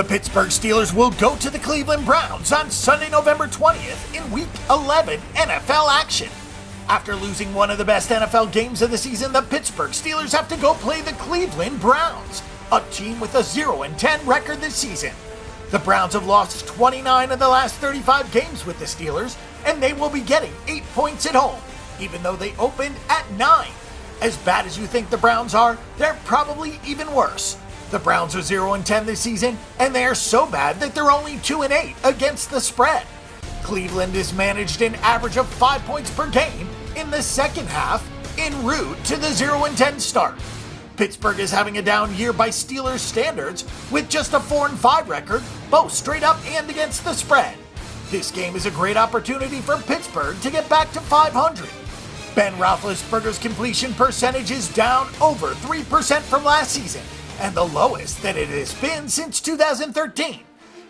The Pittsburgh Steelers will go to the Cleveland Browns on Sunday, November 20th in Week 11 NFL action. After losing one of the best NFL games of the season, the Pittsburgh Steelers have to go play the Cleveland Browns, a team with a 0-10 record this season. The Browns have lost 29 of the last 35 games with the Steelers, and they will be getting 8 points at home, even though they opened at 9. As bad as you think the Browns are, they're probably even worse. The Browns are 0-10 this season, and they are so bad that they're only 2-8 against the spread. Cleveland has managed an average of 5 points per game in the second half en route to the 0-10 start. Pittsburgh is having a down year by Steelers standards with just a 4-5 record, both straight up and against the spread. This game is a great opportunity for Pittsburgh to get back to 500. Ben Roethlisberger's completion percentage is down over 3% from last season, and the lowest that it has been since 2013.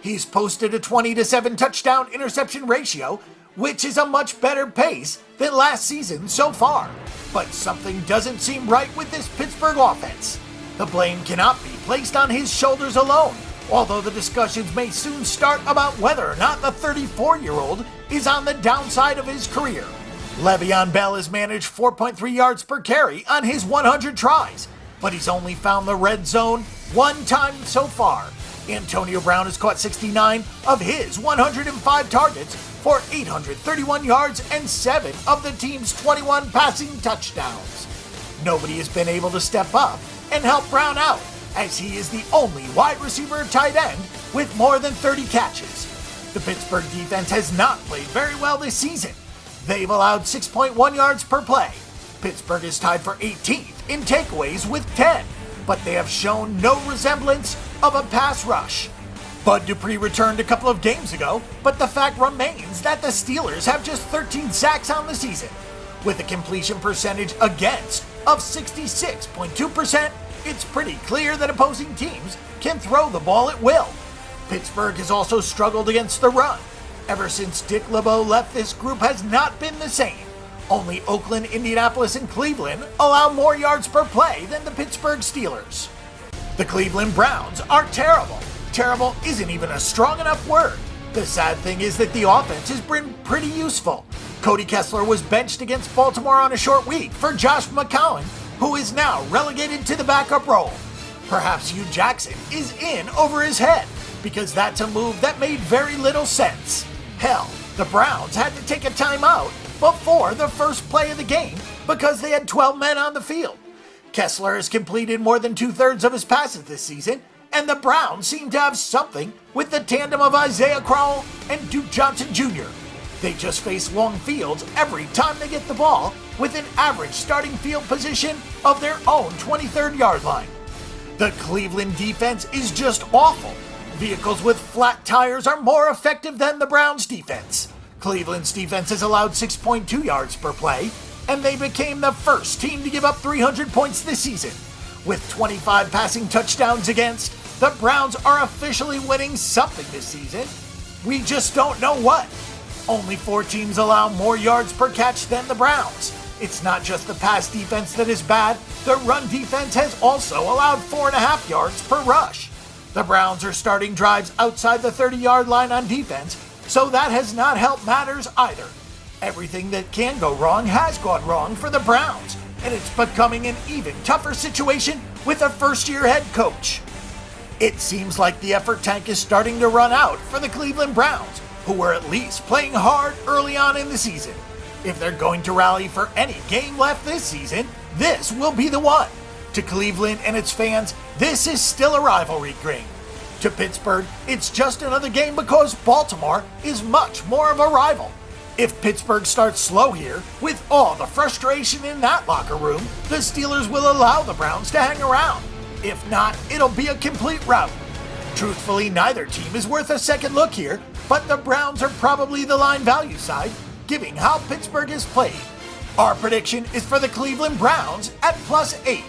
He's posted a 20-7 touchdown interception ratio, which is a much better pace than last season so far. But something doesn't seem right with this Pittsburgh offense. The blame cannot be placed on his shoulders alone, although the discussions may soon start about whether or not the 34-year-old is on the downside of his career. Le'Veon Bell has managed 4.3 yards per carry on his 100 tries, but he's only found the red zone one time so far. Antonio Brown has caught 69 of his 105 targets for 831 yards and 7 of the team's 21 passing touchdowns. Nobody has been able to step up and help Brown out, as he is the only wide receiver tight end with more than 30 catches. The Pittsburgh defense has not played very well this season. They've allowed 6.1 yards per play. Pittsburgh is tied for 18th in takeaways with 10, but they have shown no resemblance of a pass rush. Bud Dupree returned a couple of games ago, but the fact remains that the Steelers have just 13 sacks on the season. With a completion percentage against of 66.2%, it's pretty clear that opposing teams can throw the ball at will. Pittsburgh has also struggled against the run. Ever since Dick LeBeau left, this group has not been the same. Only Oakland, Indianapolis, and Cleveland allow more yards per play than the Pittsburgh Steelers. The Cleveland Browns are terrible. Terrible isn't even a strong enough word. The sad thing is that the offense has been pretty useful. Cody Kessler was benched against Baltimore on a short week for Josh McCown, who is now relegated to the backup role. Perhaps Hugh Jackson is in over his head, because that's a move that made very little sense. Hell, the Browns had to take a timeout before the first play of the game because they had 12 men on the field. Kessler has completed more than 2/3 of his passes this season, and the Browns seem to have something with the tandem of Isaiah Crowell and Duke Johnson Jr. They just face long fields every time they get the ball, with an average starting field position of their own 23rd yard line. The Cleveland defense is just awful. Vehicles with flat tires are more effective than the Browns defense. Cleveland's defense has allowed 6.2 yards per play, and they became the first team to give up 300 points this season. With 25 passing touchdowns against, the Browns are officially winning something this season. We just don't know what. Only 4 teams allow more yards per catch than the Browns. It's not just the pass defense that is bad, the run defense has also allowed 4.5 yards per rush. The Browns are starting drives outside the 30-yard line on defense, so that has not helped matters either. Everything that can go wrong has gone wrong for the Browns, and it's becoming an even tougher situation with a first-year head coach. It seems like the effort tank is starting to run out for the Cleveland Browns, who were at least playing hard early on in the season. If they're going to rally for any game left this season, this will be the one. To Cleveland and its fans, this is still a rivalry game. To Pittsburgh, it's just another game because Baltimore is much more of a rival. If Pittsburgh starts slow here, with all the frustration in that locker room, the Steelers will allow the Browns to hang around. If not, it'll be a complete rout. Truthfully, neither team is worth a second look here, but the Browns are probably the line value side, given how Pittsburgh has played. Our prediction is for the Cleveland Browns at +8.